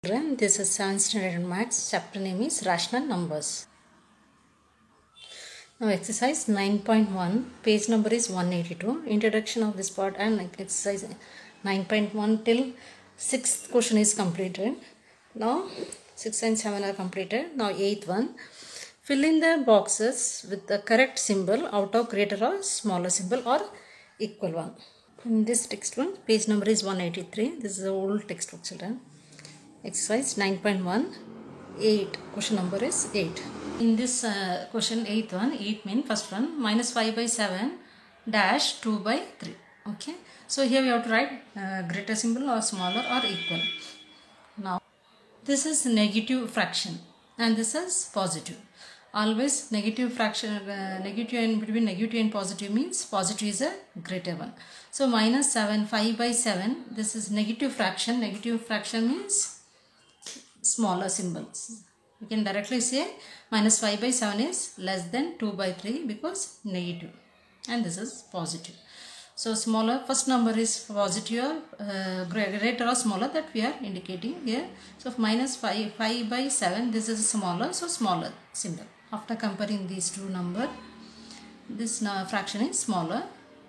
Children, this is 7th standard maths. Chapter name is Rational Numbers. Now exercise 9.1, page number is 182. Introduction of this part and exercise 9.1 till 6th question is completed. Now 6 and 7 are completed. Now 8th one. Fill in the boxes with the correct symbol out of greater or smaller symbol or equal one. In this textbook, page number is 183. This is the old textbook, children. Exercise 9.1, 8. Question number is 8. In this question 8th one, 8 means first one, minus 5 by 7 dash 2 by 3. Okay. So here we have to write greater symbol or smaller or equal. Now this is negative fraction and this is positive. Always negative fraction, negative and between negative and positive means positive is a greater one. So minus 7, 5 by 7, this is negative fraction. Negative fraction means smaller symbols. We can directly say minus 5 by 7 is less than 2 by 3 because negative, and this is positive. So smaller, first number is positive or greater or smaller, that we are indicating here. So minus 5 by 7, this is smaller, so smaller symbol. After comparing these two numbers, this fraction is smaller.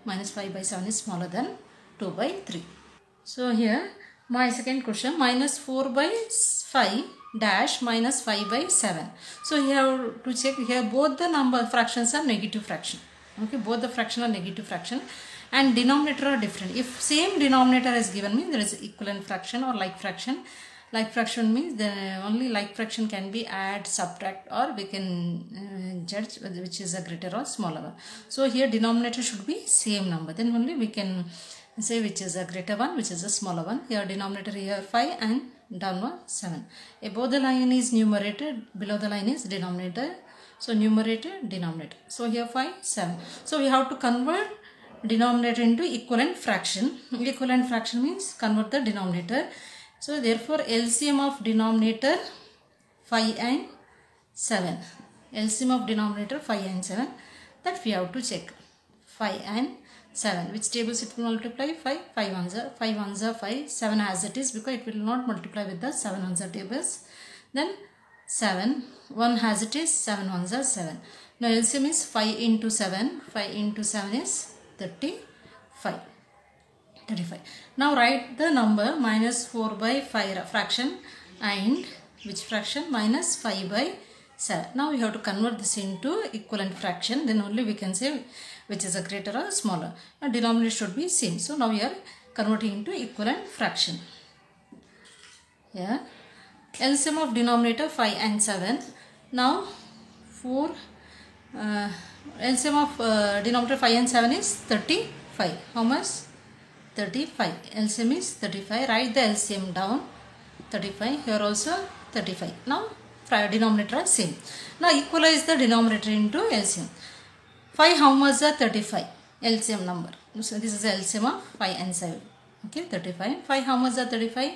Minus 5 by 7 is smaller than 2 by 3. So here my second question, minus 4 by 5 dash minus 5 by 7. So you have to check here both the number fractions are negative fraction. Okay, both the fraction are negative fraction and denominator are different. If same denominator is given, means there is equivalent fraction or like fraction. Like fraction means the only like fraction can be add, subtract, or we can judge which is a greater or smaller one. So here denominator should be same number, then only we can say which is a greater one, which is a smaller one. Here denominator here 5 and downward 7. Above the line is numerator, below the line is denominator. So numerator, denominator. So here 5, 7. So we have to convert denominator into equivalent fraction. Equivalent fraction means convert the denominator. So therefore LCM of denominator 5 and 7. LCM of denominator 5 and 7. That we have to check. 5 and 7. Which tables it will multiply? 5. 5 ones are 5 ones are 5. 7 as it is because it will not multiply with the 7 ones are tables. Then 7. 1 as it is. 7 ones are 7. Now LCM is 5 into 7. 5 into 7 is 35. 35. Now write the number minus 4 by 5 fraction and which fraction? Minus 5 by 7. Now we have to convert this into equivalent fraction. Then only we can say which is a greater or smaller. Now denominator should be same. So now we are converting into equivalent fraction. Here LCM of denominator 5 and 7. Now 4 LCM of denominator 5 and 7 is 35. How much? 35. LCM is 35. Write the LCM down. 35. Here also 35. Now denominator are same. Now equalize the denominator into LCM. 5 how much are 35? LCM number. So this is the LCM of 5 and 7. Okay, 35. 5 how much are 35?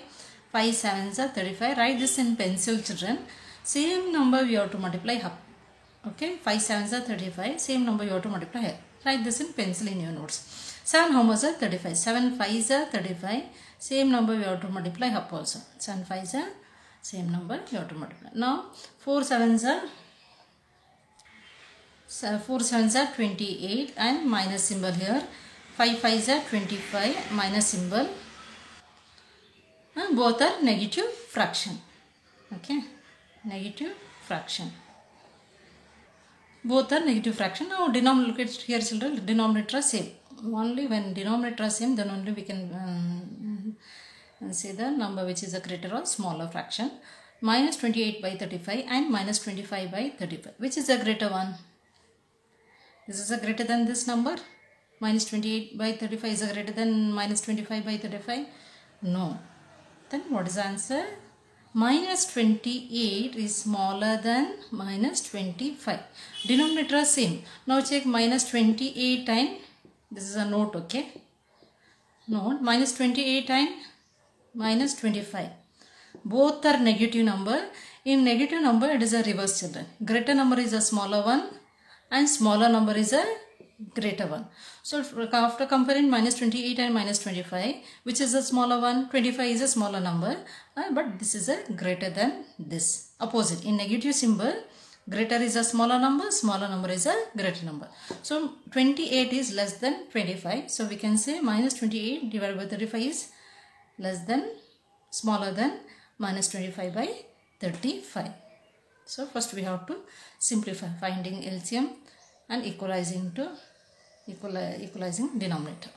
5 7s are 35. Write this in pencil, children. Same number we have to multiply up. Okay, 5 7s are 35. Same number you have to multiply here. Write this in pencil in your notes. 7 how much are 35? 7 5s are 35. Same number we have to multiply up also. 7 5s are same number you have to multiply. Now 4 7s are 28 and minus symbol here. 5 5s are 25 minus symbol. And both are negative fraction. Okay, negative fraction. Both are negative fraction. Now denominator, look at here, children, denominator are same. Only when denominator are same, then only we can say the number which is a greater or smaller fraction. Minus 28 by 35 and minus 25 by 35. Which is a greater one? This is a greater than this number. Minus 28 by 35 is a greater than minus 25 by 35. No. Then what is the answer? Minus 28 is smaller than minus 25. Denominator are same. Now check minus 28 and this is a note, okay? Note minus 28 and minus 25. Both are negative number. In negative number it is a reverse, children. Greater number is a smaller one and smaller number is a greater one. So after comparing minus 28 and minus 25, which is a smaller one? 25 is a smaller number, but this is a greater than this. Opposite. In negative symbol, greater is a smaller number is a greater number. So 28 is less than 25. So we can say minus 28 divided by 35 is smaller than minus 25 by 35. So first we have to simplify, finding LCM and equalizing denominator.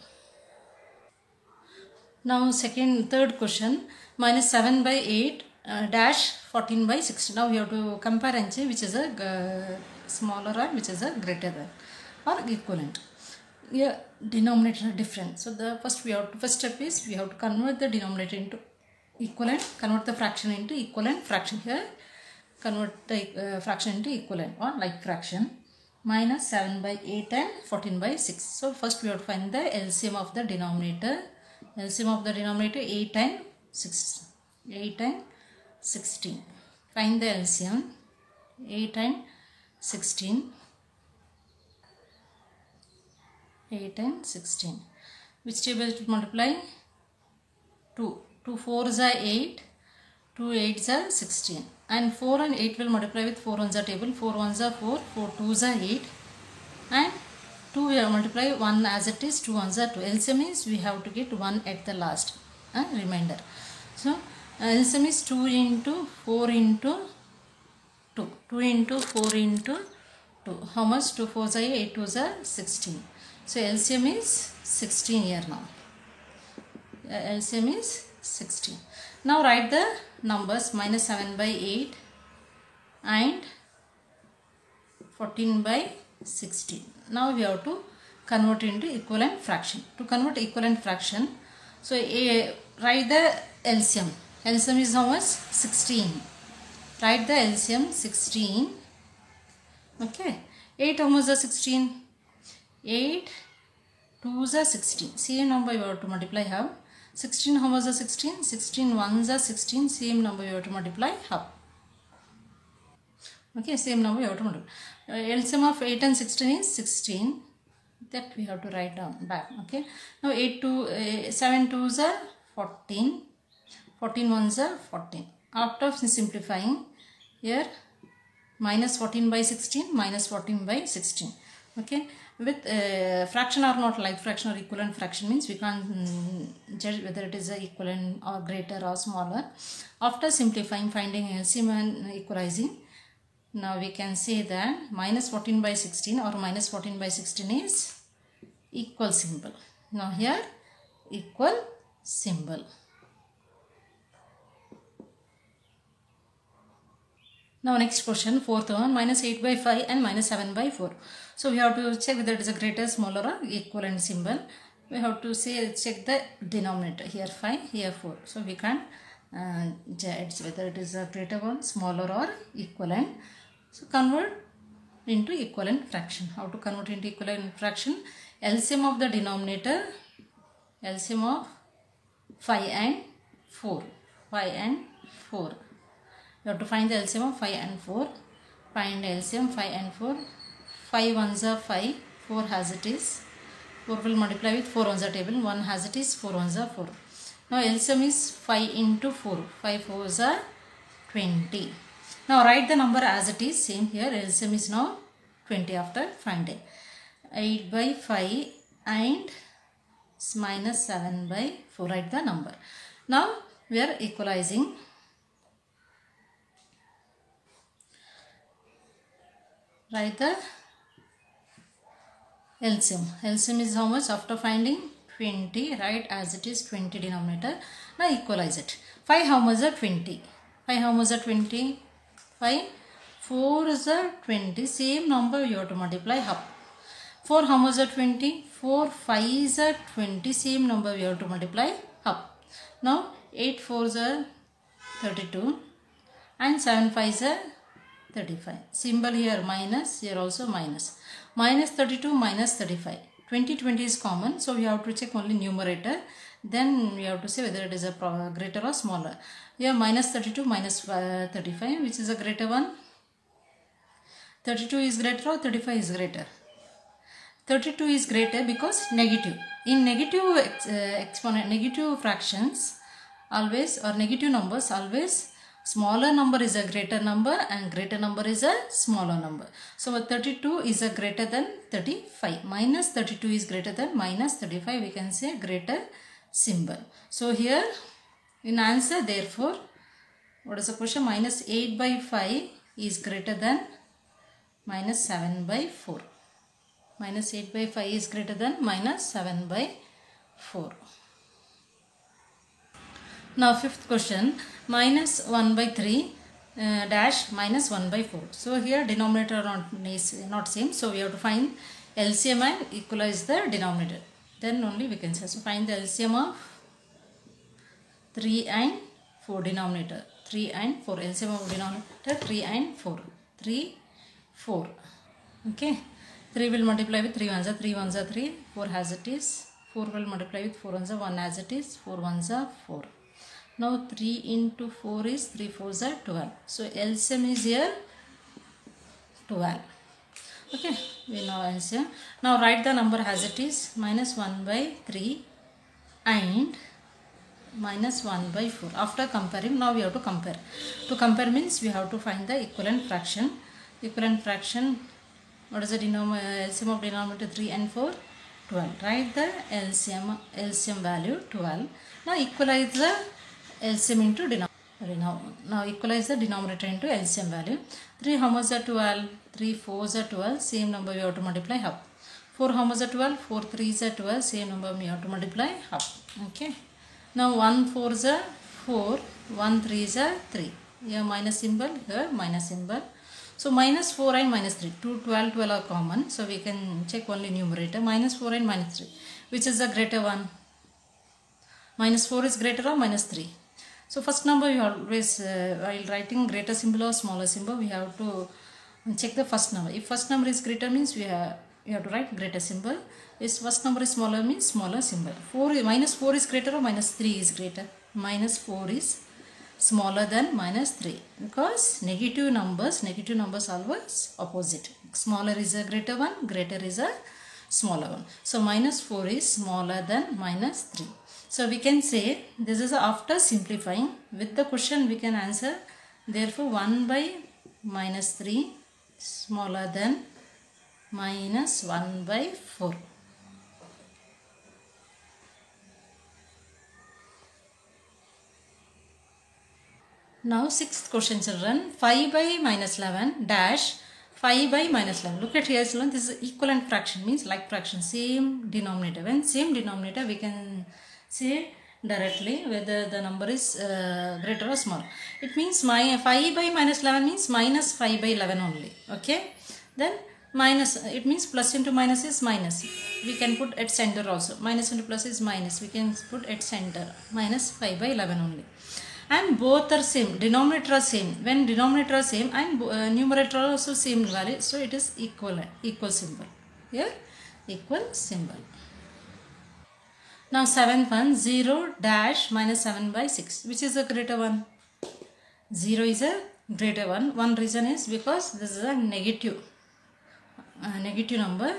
Now third question, minus 7 by 8 dash 14 by 16. Now we have to compare and see which is a smaller or which is a greater than or equivalent. Here denominator are different. So the first step is we have to convert the denominator into equivalent, convert the fraction into equivalent fraction. Here convert the fraction into equivalent or like fraction. Minus 7 by 8 and 14 by 6. So first we have to find the LCM of the denominator. LCM of the denominator 8 and 16. Find the LCM 8 and 16. 8 and 16. Which table to multiply? 2. 2 4s are 8. 2 8s are 16. And 4 and 8 will multiply with 4 ones are table. 4 ones are 4. 4 2s are 8. And 2 we have multiply 1 as it is. 2 ones are 2. LCM is we have to get 1 at the last. Remainder. So LCM is 2 into 4 into 2. 2 into 4 into 2. How much? 2 4s are 8. 2s are 16. So LCM is 16 here now. LCM is 16. Now write the numbers minus 7 by 8 and 14 by 16. Now we have to convert into equivalent fraction. To convert equivalent fraction, so write the LCM. LCM is how much? 16. Write the LCM 16. Okay. 8 how much is 16? 8 2s are 16. Same number you have to multiply half. 16 how much is 16? 16 1s are 16. Same number you have to multiply half. Okay, same number you have to multiply. LCM of 8 and 16 is 16. That we have to write down back. Okay. Now 7 2s are 14. 14 1s are 14. After simplifying, here minus 14 by 16, minus 14 by 16. Okay. With fraction or not, like fraction or equivalent fraction means we can't judge whether it is a equivalent or greater or smaller. After simplifying, finding LCM and equalizing, now we can say that minus 14 by 16 or minus 14 by 16 is equal symbol. Now here equal symbol. Now next question, fourth one, minus 8 by 5 and minus 7 by 4. So we have to check whether it is a greater, smaller or equivalent symbol. We have to check the denominator. Here 5, here 4. So we can judge whether it is a greater one, smaller or equivalent. So convert into equivalent fraction. How to convert into equivalent fraction? LCM of the denominator, LCM of 5 and 4. 5 and 4. You have to find the LCM of 5 and 4. Find LCM 5 and 4. 5 ones are 5. 4 has it is. 4 will multiply with 4 ones are table. 1 has it is. 4 ones are 4. Now LCM is 5 into 4. 5 4s are 20. Now write the number as it is. Same here. LCM is now 20 after finding. 8 by 5 and minus 7 by 4. Write the number. Now we are equalizing. Write the LCM. LCM is how much? After finding 20, write as it is 20 denominator. Now equalize it. 5 how much are 20? 5 how much are 20? 5. 4 is a 20. Same number you have to multiply half. 4 how much are 20? 4 5 is a 20. Same number you have to multiply half. Now 8 4s are 32 and 7 5s are 35. Symbol here minus, here also minus. Minus 32 minus 35. 20 is common, so we have to check only numerator. Then we have to say whether it is a greater or smaller. Here minus 32 minus 35, which is a greater one. 32 is greater or 35 is greater? 32 is greater because negative. In negative exponent, negative fractions always, or negative numbers always, smaller number is a greater number and greater number is a smaller number. So 32 is a greater than 35. Minus 32 is greater than minus 35. We can say greater symbol. So here in answer, therefore, what is the question? Minus 8 by 5 is greater than minus 7 by 4. Minus 8 by 5 is greater than minus 7 by 4. Now fifth question, minus 1 by 3 dash minus 1 by 4. So here denominator is not same. So we have to find LCM and equalize the denominator. Then only we can say. So find the LCM of 3 and 4 denominator. 3 and 4. LCM of denominator 3 and 4. 3, 4. Okay. 3 will multiply with 3 ones are 3 ones are 3. 4 as it is. 4 will multiply with 4 ones are 1 as it is. 4 ones are 4. Now 3 into 4 is 3 4s are 12. So LCM is here 12. Okay, we know LCM. Now write the number as it is, minus 1 by 3 and minus 1 by 4. After comparing, now we have to compare. To compare means we have to find the equivalent fraction. Equivalent fraction, what is the LCM of denominator 3 and 4? 12. Write the LCM value 12. Now equalize the LCM into denominator. Now equalize the denominator into LCM value. 3 how much are 12? 3 4s are 12. Same number we have to multiply half. 4 how much are 12? 4 3s are 12. Same number we have to multiply half. Okay. Now 1 4s are 4. 1 3s are 3. Here minus symbol. Here minus symbol. So minus 4 and minus 3. 2 12 12 are common. So we can check only numerator. Minus 4 and minus 3. Which is the greater one? Minus 4 is greater or minus 3? So first number you always, while writing greater symbol or smaller symbol, we have to check the first number. If first number is greater means we have to write greater symbol. If first number is smaller means smaller symbol. Minus 4 is greater or minus 3 is greater? Minus 4 is smaller than minus 3 because negative numbers always opposite. Smaller is a greater one, greater is a smaller one. So minus 4 is smaller than minus 3. So we can say this is after simplifying. With the question we can answer. Therefore 1 by minus 3 smaller than minus 1 by 4. Now sixth question children. 5 by minus 11 dash 5 by minus 11. Look at here children. This is equivalent fraction, means like fraction. Same denominator. When same denominator we can say directly whether the number is greater or small. It means 5 by minus 11 means minus 5 by 11 only. Okay. Then minus, it means plus into minus is minus. We can put at center also. Minus into plus is minus. We can put at center. Minus 5 by 11 only. And both are same. Denominator are same. When denominator are same and numerator are also same value. So it is equal symbol. Here equal symbol. Now 7th one, 0 dash minus 7 by 6. Which is the greater one? 0 is a greater one. One reason is because this is a negative number.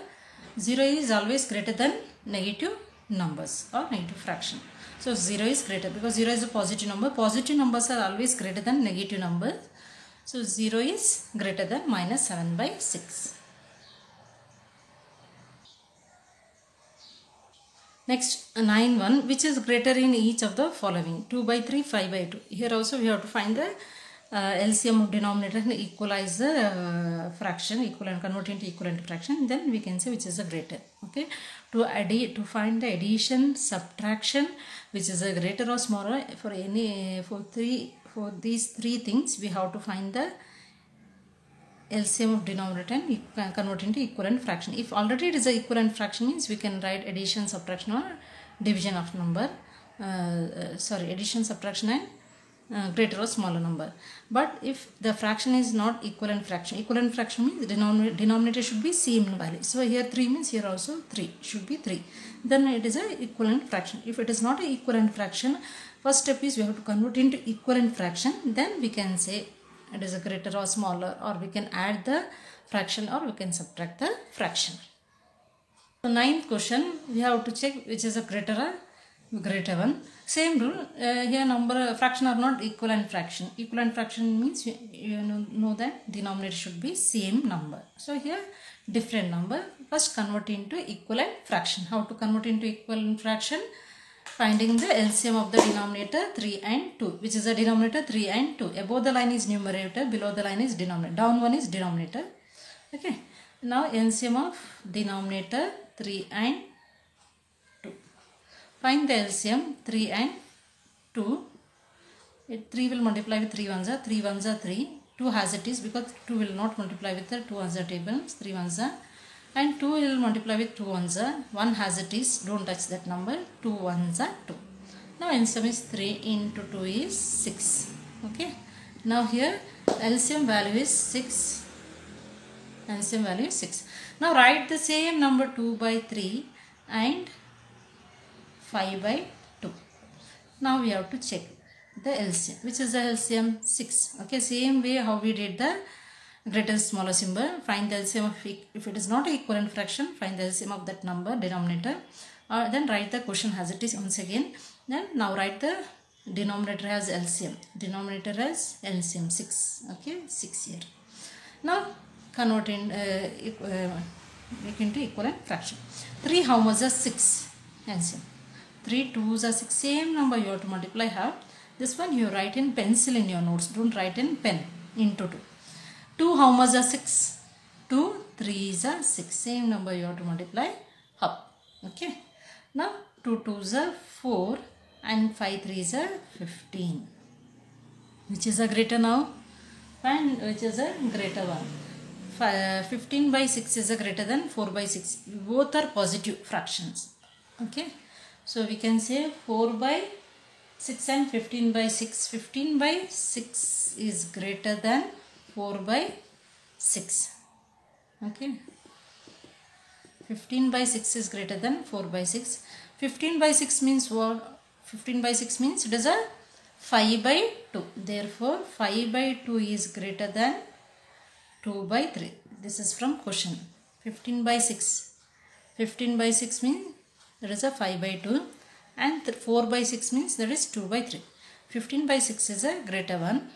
0 is always greater than negative numbers or negative fraction. So 0 is greater because 0 is a positive number. Positive numbers are always greater than negative numbers. So 0 is greater than minus 7 by 6. Next 9 which is greater in each of the following? 2 by 3, 5 by 2. Here also we have to find the LCM of denominator and equalize the fraction, equivalent, convert into equivalent fraction. Then we can say which is the greater. Okay. To find the addition, subtraction, which is a greater or smaller for these three things, we have to find the LCM of denominator and convert into equivalent fraction. If already it is a equivalent fraction means we can write addition, subtraction or division of number. Addition, subtraction and greater or smaller number. But if the fraction is not equivalent fraction means denominator should be same value. So here 3 means here also 3 should be 3. Then it is a equivalent fraction. If it is not a equivalent fraction, first step is we have to convert into equivalent fraction. Then we can say it is a greater or smaller, or we can add the fraction or we can subtract the fraction. So ninth question, we have to check which is a greater one. Same rule, here number fraction are not equivalent fraction. Equivalent fraction means you know that denominator should be same number. So here different number. First convert into equivalent fraction. How to convert into equivalent fraction? Finding the LCM of the denominator 3 and 2, which is the denominator 3 and 2. Above the line is numerator, below the line is denominator. Down one is denominator. Okay. Now LCM of denominator 3 and 2. Find the LCM 3 and 2. 3 will multiply with 3 ones are 3 ones are 3. 2 has it is because 2 will not multiply with the 2 ones are table. 3 ones are. And 2 will multiply with 2 ones are. 1 has it is. Don't touch that number. 2 ones are 2. Now LCM is 3 into 2 is 6. Okay. Now here LCM value is 6. LCM value is 6. Now write the same number 2 by 3 and 5 by 2. Now we have to check the LCM. Which is the LCM? 6. Okay, same way how we did the greater smaller symbol. Find the LCM of, if it is not an equivalent fraction, find the LCM of that number denominator. Then write the question as it is once again. Then now write the denominator as LCM. Denominator as LCM 6. Okay, 6 here. Now convert in make into equivalent fraction. 3 how much is 6? LCM. 3 2s are 6. Same number you have to multiply half. This one you write in pencil in your notes. Don't write in pen. Into 2. 2 how much are 6? 2 3s are 6. Same number you have to multiply half. Okay. Now 2 2s are 4 and 5 3s are 15. Which is a greater now? Find which is a greater one. 15 by 6 is a greater than 4 by 6. Both are positive fractions. Okay. So we can say 4 by 6 and 15 by 6. 15 by 6 is greater than 4 by 6. Okay. 15 by 6 is greater than 4 by 6. 15 by 6 means what? 15 by 6 means it is a 5 by 2. Therefore 5 by 2 is greater than 2 by 3. This is from question. 15 by 6. 15 by 6 means there is a 5 by 2. And 4 by 6 means there is 2 by 3. 15 by 6 is a greater one.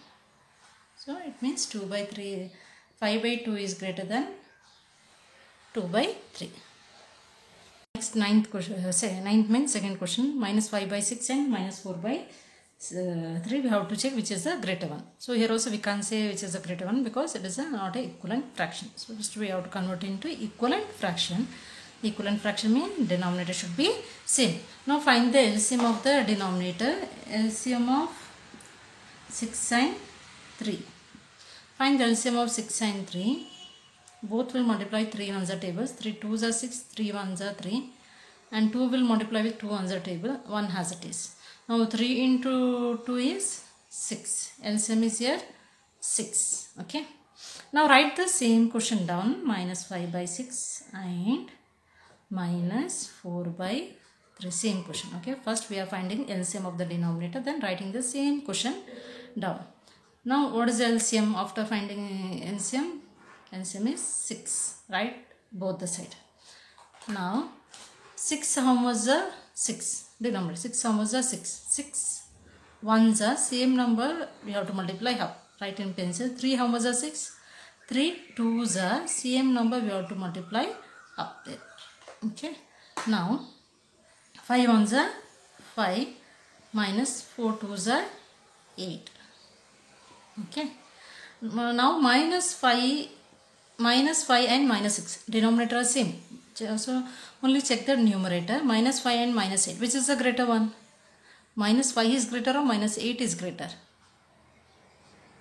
So it means 2 by 3. 5 by 2 is greater than 2 by 3. Next ninth question. Ninth means second question. Minus 5 by 6 and minus 4 by 3. We have to check which is the greater one. So here also we can't say which is the greater one because it is not an equivalent fraction. So just we have to convert into equivalent fraction. Equivalent fraction means denominator should be same. Now find the LCM of the denominator. LCM of 6 and 3. Find the LCM of 6 and 3. Both will multiply 3 ones are tables. 3 2s are 6, 3 ones are 3. And 2 will multiply with 2 ones are table. 1 has it is. Now 3 into 2 is 6. LCM is here 6. Okay. Now write the same question down. Minus 5 by 6 and minus 4 by 3. Same question. Okay. First we are finding LCM of the denominator. Then writing the same question down. Now what is the LCM after finding LCM? LCM is 6. Right? Both the side. Now 6 how much is 6? Denominator. 6 how much is 6? 6 ones are same number. We have to multiply half. Write in pencil. 3 how much is 6? 3 2s are same number. We have to multiply up there. Okay. Now 5 ones are 5 minus 4 2s are 8. Okay. Now minus 5 and minus 6 denominator are same. So only check the numerator. Minus 5 and minus 8. Which is the greater one? Minus 5 is greater or minus 8 is greater?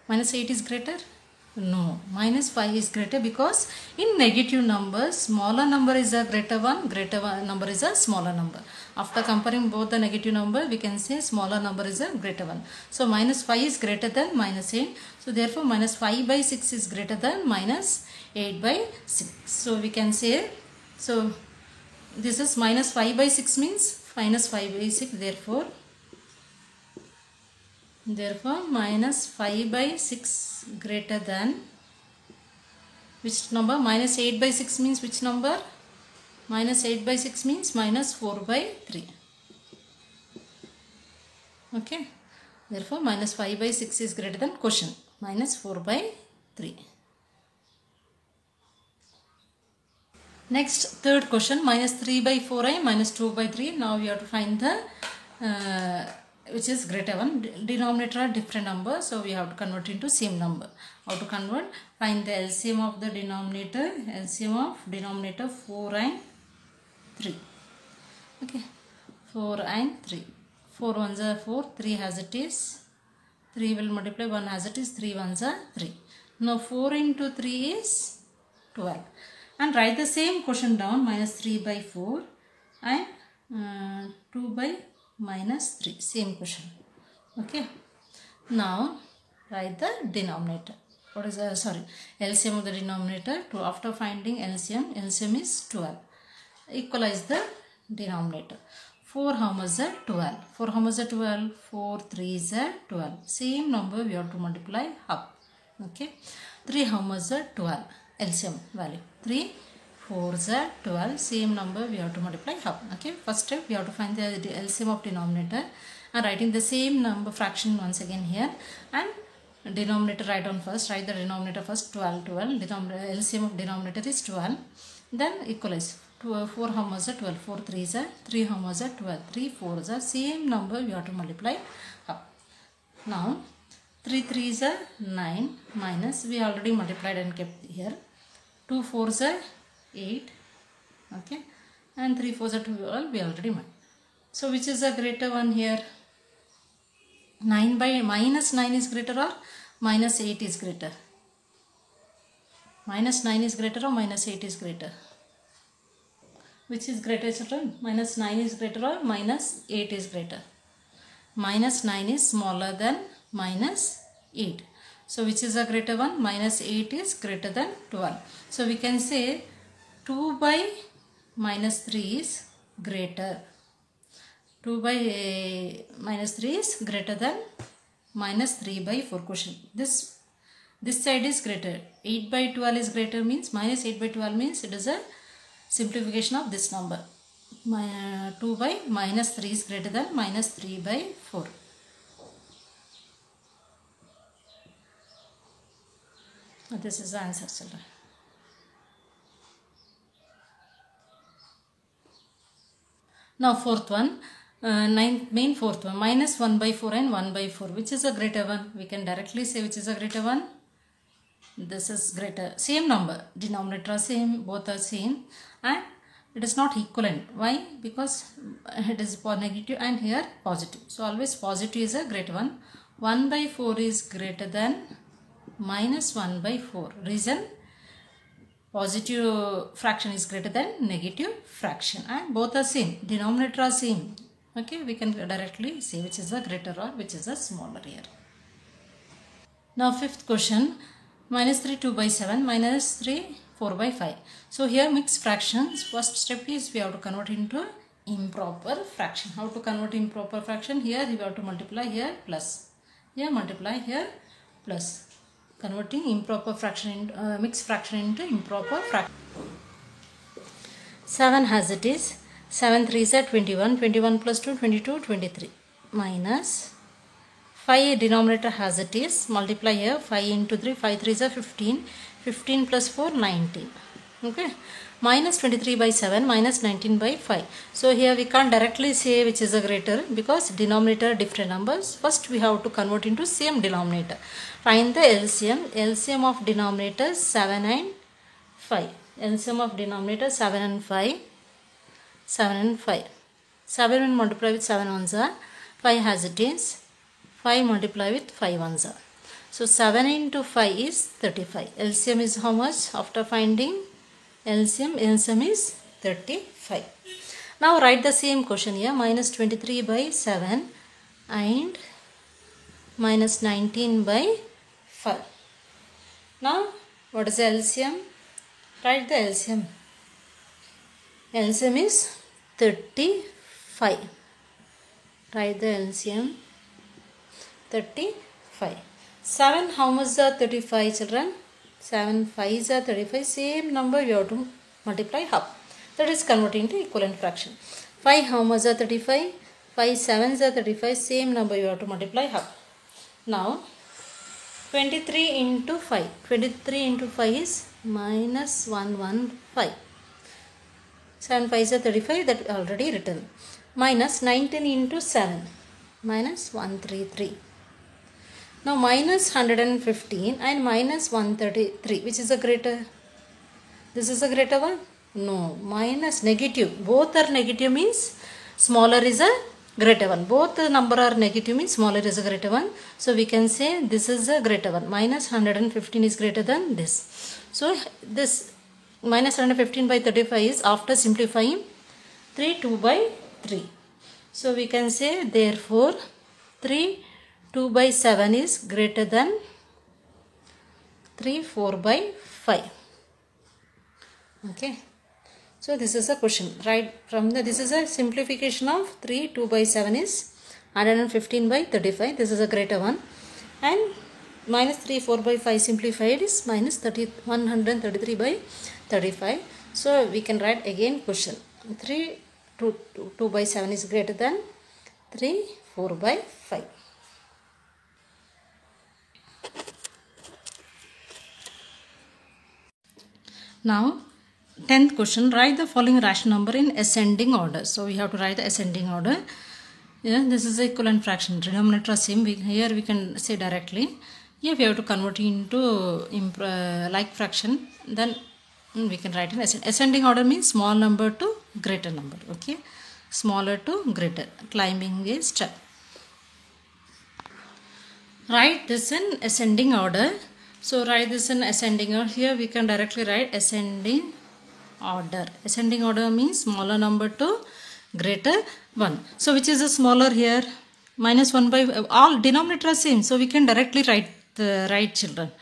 Minus 8 is greater? No. Minus 5 is greater because in negative numbers, smaller number is a greater one number is a smaller number. After comparing both the negative number, we can say smaller number is a greater one. So minus 5 is greater than minus 8. So therefore minus 5 by 6 is greater than minus 8 by 6. So we can say, so this is minus 5 by 6 means minus 5 by 6. Therefore minus 5 by 6 greater than which number? Minus 8 by 6 means which number? Minus 8 by 6 means minus 4 by 3. Okay. Therefore, minus 5 by 6 is greater than quotient. Minus 4 by 3. Next, third question, minus 3 by 4i, minus 2 by 3. Now we have to find the which is greater one. Denominator are different number, so we have to convert into same number. How to convert? Find the LCM of the denominator. LCM of denominator 4 and 3. Okay, 4 and 3. 4 ones are 4, 3 as it is. 3 will multiply 1 as it is, 3 ones are 3. Now 4 into 3 is 12. And write the same question down, minus 3 by 4 and 2 by minus 3, same question. Okay. Now write the denominator. What is the, LCM of the denominator. After finding LCM is 12. Equalize the denominator. 4 how much is 12? 4 how much is 12? 4 3 is 12. Same number we have to multiply up. Okay. 3 how much is 12? LCM value 3 4 is 12. Same number we have to multiply up. Okay. First step we have to find the LCM of denominator and writing the same number fraction once again here, and denominator write down first. Write the denominator first, 12 12. LCM of denominator is 12. Then equalize. 4 how much is 12? 4 3 is 3 how much is 12? 3 4 is same number we have to multiply up. Now 3 3 is 9 minus we already multiplied and kept here. 2 4 is 8. Okay, and 3 4 is 12 we already made. So which is a greater one here? 9 by minus 9 is greater or minus 8 is greater? Minus 9 is greater or minus 8 is greater? Which is greater, children? Minus 9 is greater or minus 8 is greater? Minus 9 is smaller than minus 8. So which is a greater one? Minus 8 is greater than 12. So we can say 2 by minus 3 is greater. 2 by minus 3 is greater than minus 3 by 4 question. This side is greater. 8 by 12 is greater means minus 8 by 12 means it is a simplification of this number. 2 by minus 3 is greater than minus 3 by 4. This is the answer, children. Now fourth one, fourth one, minus 1 by 4 and 1 by 4. Which is a greater one? We can directly say which is a greater one. This is greater. Same number. Denominator are same. Both are same. And it is not equivalent. Why? Because it is negative and here positive. So always positive is a greater one. 1 by 4 is greater than minus 1 by 4. Reason? Positive fraction is greater than negative fraction. And both are same. Denominator are same. Okay, we can directly say which is a greater or which is a smaller here. Now fifth question. Minus 3 2 by 7, minus 3 4 by 5. So here mixed fractions. First step is we have to convert into improper fraction. How to convert improper fraction? Here we have to multiply, here plus. Here multiply, here plus. Converting improper fraction into mixed fraction into improper fraction. 7 as it is. 7 3 is 21. 21 plus 2 22 23 minus 5 denominator as it is, multiply here 5 into 3, 5 3 is 15, 15 plus 4 19. Okay, minus 23 by 7 minus 19 by 5. So here we can't directly say which is a greater because denominator different numbers. First we have to convert into same denominator. Find the LCM. LCM of denominator 7 and 5. LCM of denominator 7 and 5. 7 and 5. 7 when multiply with 7 ones are 5 as it is. 5 multiply with 5 ones are. So 7 into 5 is 35. LCM is how much? After finding LCM is 35. Now write the same question here. Minus 23 by 7 and minus 19 by 5. Now what is the LCM? Write the LCM. LCM is 35. Write the LCM. 35. 7 how much is 35, children? 7 5 is 35. Same number you have to multiply up. That is converting to equivalent fraction. 5 how much are 35? 5 7s are 35. Same number you have to multiply half. Now 23 into 5. 23 into 5 is minus 115. 7 5s are 35, that already written. Minus 19 into 7. Minus 133. Now minus 115 and minus 133. Which is a greater? This is a greater one? No. Minus negative. Both are negative means smaller is a greater one. Both the number are negative means smaller is a greater one. So we can say this is a greater one. Minus 115 is greater than this. So this minus 115 by 35 is after simplifying 3 2 by 3. So we can say therefore 3 2 by 7 is greater than 3 4 by 5. Okay. So this is a question. Right from the, this is a simplification of 3 2 by 7 is 115 by 35. This is a greater one. And minus 3 4 by 5 simplified is minus 133 by 35. So we can write again question. 3 2 by 7 is greater than 3 4 by 5. Now 10th question, write the following rational number in ascending order. So we have to write the ascending order. Yeah, this is the equivalent fraction. Denominator same. Here we can say directly. Here we have to convert into like fraction. Then we can write in ascending order means small number to greater number. Okay, smaller to greater. Climbing a step. Write this in ascending order. So write this in ascending order. Here we can directly write ascending order. Ascending order means smaller number to greater one. So which is the smaller here? Minus 1 by all denominator are same. So we can directly write the right, children.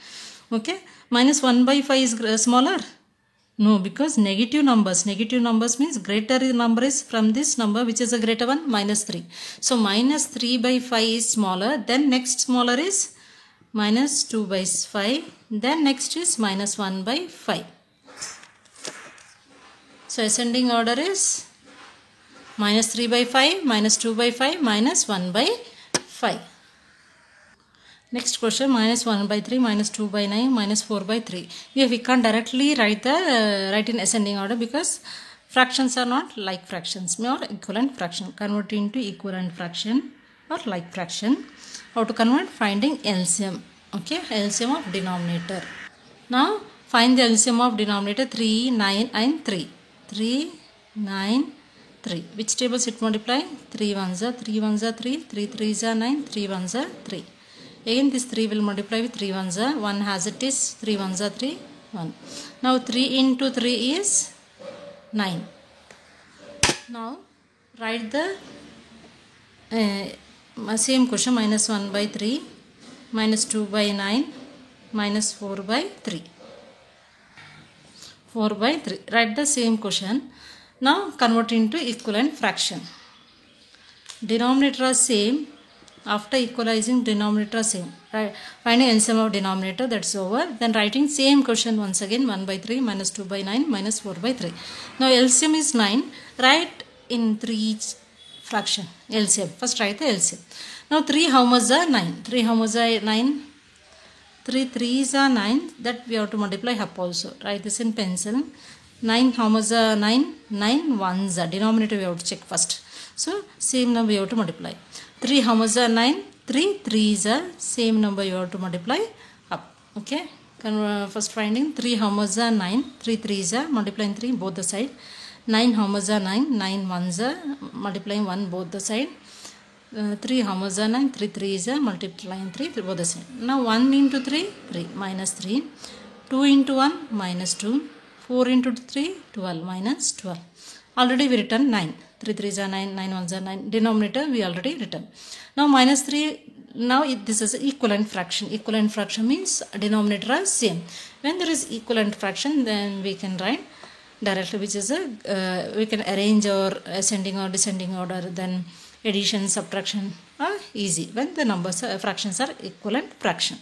Okay. Minus 1 by 5 is smaller. No, because negative numbers means greater number is from this number, which is a greater one, minus 3. So minus 3 by 5 is smaller. Then next smaller is minus 2 by 5. Then next is minus 1 by 5. So ascending order is minus 3 by 5, minus 2 by 5, minus 1 by 5. Next question, minus 1 by 3, minus 2 by 9, minus 4 by 3. Here we can't directly write in ascending order because fractions are not like fractions or equivalent fraction. Convert into equivalent fraction or like fraction. How to convert? Finding LCM. Okay, LCM of denominator. Now find the LCM of denominator 3, 9 and 3. 3, 9, 3. Which tables it multiply? 3 1s are 3 1s are 3, 3 3s are 9, 3 1s are 3. Again this 3 will multiply with 3 1s are 1 has it is 3 1s are 3, 1. Now 3 into 3 is 9. Now write the same question, minus 1 by 3, minus 2 by 9, minus 4 by 3. 4 by 3. Write the same question. Now convert into equivalent fraction. Denominator are same. After equalizing denominator same. Right. Finding LCM of denominator, that's over. Then writing same question once again. 1 by 3, minus 2 by 9, minus 4 by 3. Now LCM is 9. Write in 3 fraction. LCM. First write the LCM. Now 3 how much are 9? 3 how much are 9? 3 3s are 9. That we have to multiply half also. Write this in pencil. 9 how much are 9? 9 1s are. Denominator we have to check first. So same number you have to multiply. 3 how much are 9? 3 3s are. Same number you have to multiply up. Okay. First finding 3 how much are 9? 3 3s are. Multiplying 3 both the side. 9 how much are 9? 9 1s are. Multiplying 1 both the side. 3 how much are 9? 3 3s are. Multiplying 3 both the side. Now 1 into 3, 3 minus 3. 2 into 1 minus 2. 4 into 3, 12 minus 12. Already we written 9. 3 3s are 9, 9 1s are 9. Denominator we already written. Now minus 3, now this is equivalent fraction. Equivalent fraction means denominator are same. When there is equivalent fraction, then we can write directly, which is we can arrange our ascending or descending order, then addition, subtraction are easy when the numbers fractions are equivalent fraction.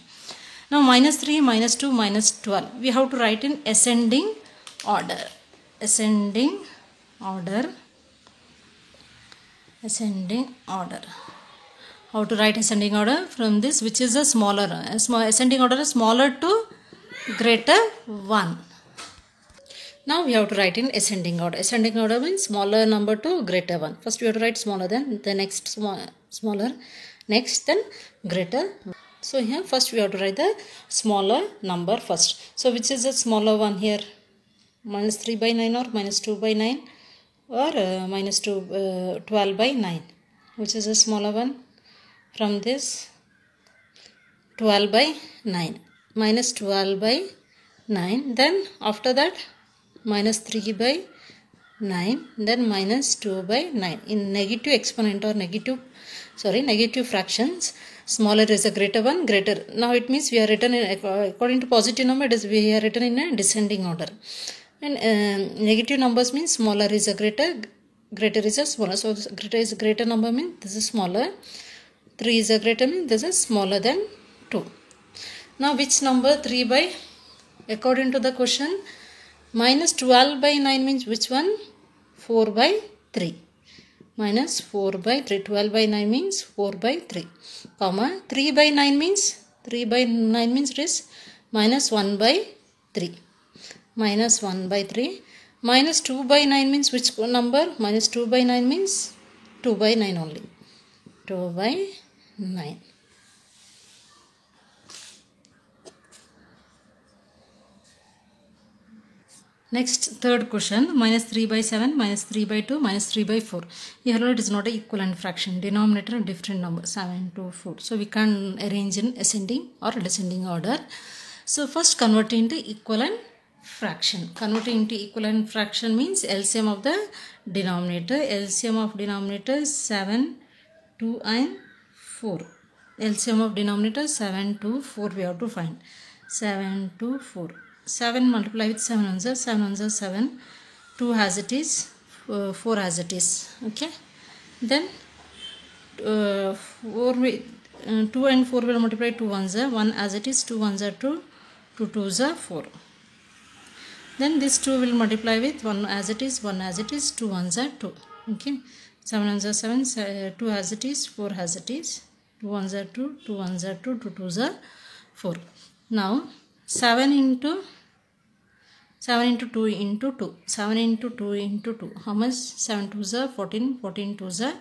Now minus 3, minus 2, minus 12. We have to write in ascending order. Ascending order. Ascending order. How to write ascending order? From this, which is a smaller, ascending order is smaller to greater 1. Now we have to write in ascending order. Ascending order means smaller number to greater 1. First we have to write smaller, then the next smaller, next then greater. So here first we have to write the smaller number first. So which is the smaller one here? Minus 3 by 9 or minus 2 by 9 or minus 12 by 9. Which is the smaller one? From this 12 by 9. Minus 12 by 9. Then after that minus 3 by 9, then minus 2 by 9. In negative exponent or negative fractions, smaller is a greater one, greater. Now it means we are written in, according to positive number, we are written in a descending order. And negative numbers means smaller is a greater, greater is a smaller. So greater is a greater number means this is smaller. 3 is a greater means this is smaller than 2. Now which number 3 by, according to the question, minus 12 by 9 means which one? 4 by 3. Minus 4 by 3. 12 by 9 means 4 by 3. Comma 3 by 9 means it is minus 1 by 3. Minus 1 by 3. Minus 2 by 9 means which number? Minus 2 by 9 means 2 by 9 only. 2 by 9. Next, third question, minus 3 by 7, minus 3 by 2, minus 3 by 4. Here it is not an equivalent fraction. Denominator different number, 7 to 4. So we can arrange in ascending or descending order. So first convert into equivalent fraction. Converting into equivalent fraction means LCM of the denominator. LCM of denominator is 7, 2 and 4. LCM of denominator 7, 2, 4 we have to find. 7, 2, 4. 7 multiply with 7 ones are 7 ones are 7, 2 as it is, 4 as it is. Okay, then 2 and 4 will multiply 2 ones are 1 as it is, 2 ones are 2, 2 twos are 4. Then this 2 will multiply with 1 as it is, 1 as it is, 2 ones are 2. Okay, 7 ones are 7, 2 as it is, 4 as it is, 2 ones are 2, 2 ones are 2, 2 twos are 4. Now 7 into 2 into 2. 7 into 2 into 2. How much? 7 twos are 14. 14 twos are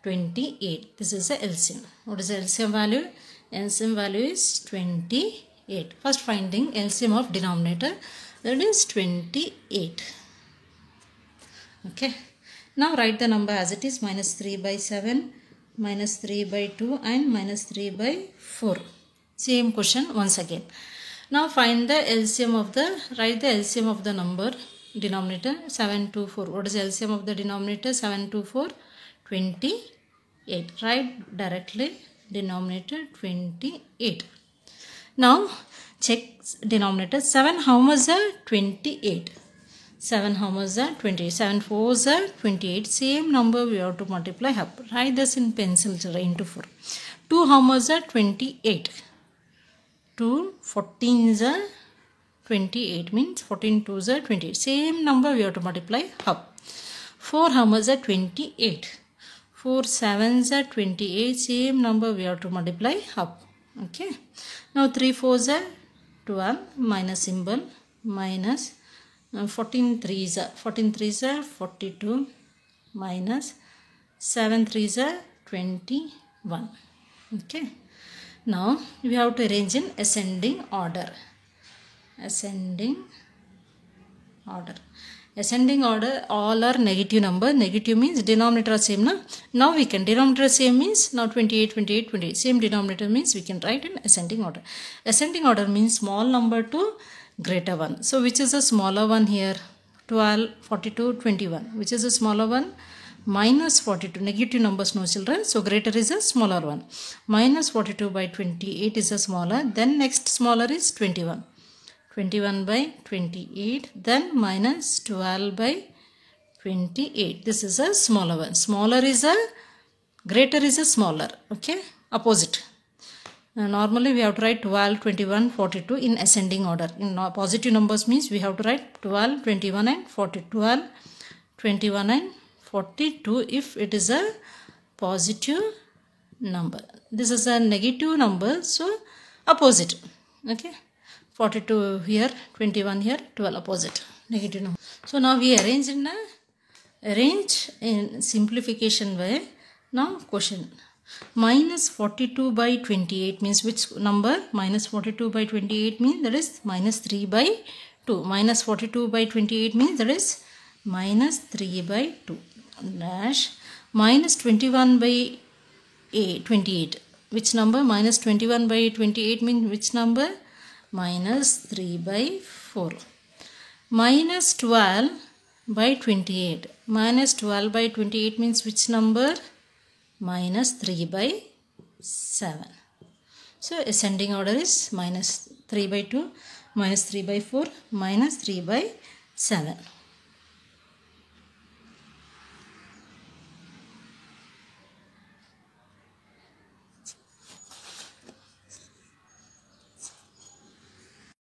28. This is the LCM. What is the LCM value? LCM value is 28. First finding LCM of denominator. That is 28. Okay. Now write the number as it is. Minus 3 by 7. Minus 3 by 2. And minus 3 by 4. Same question once again. Now find the LCM of write the LCM of the number denominator 7 to 4. What is the LCM of the denominator? 7 to 4, 28. Write directly denominator 28. Now check denominator 7 how much are 28. 7 how much are 28. 7 4s are 28. Same number we have to multiply up. Write this in pencil into 4. 2 how much are 28. 2 14s are 28 means 14 2s are 28. Same number we have to multiply up. 4 how much are 28. 4 7s are 28. Same number we have to multiply up. Okay. Now 3 4s are 12 minus symbol minus 14 3s are 42 minus 7 3s are 21. Okay. Now we have to arrange in ascending order. Ascending order. Ascending order, all are negative number. Negative means denominator same. Now we can, denominator same means now 28, 28, 28. Same denominator means we can write in ascending order. Ascending order means small number to greater one. So which is a smaller one here? 12, 42, 21. Which is a smaller one? Minus 42. Negative numbers no children. So greater is a smaller one. Minus 42 by 28 is a smaller. Then next smaller is 21. 21 by 28. Then minus 12 by 28. This is a smaller one. Smaller is a, greater is a smaller. Okay. Opposite. Normally we have to write 12, 21, 42 in ascending order. In positive numbers means we have to write 12, 21 and 40. 12, 21 and 42 if it is a positive number. This is a negative number, so opposite. Okay, 42 here, 21 here, 12 opposite, negative number. So now we arrange in simplification way. Now question, minus 42 by 28 means which number? Minus 42 by 28 means that is minus 3 by 2. Minus 42 by 28 means that is minus 3 by 2 dash minus 21 by 28. Which number? Minus 21 by 28 means which number? Minus 3 by 4. Minus 12 by 28. Minus 12 by 28 means which number? Minus 3 by 7. So ascending order is minus 3 by 2, minus 3 by 4, minus 3 by 7.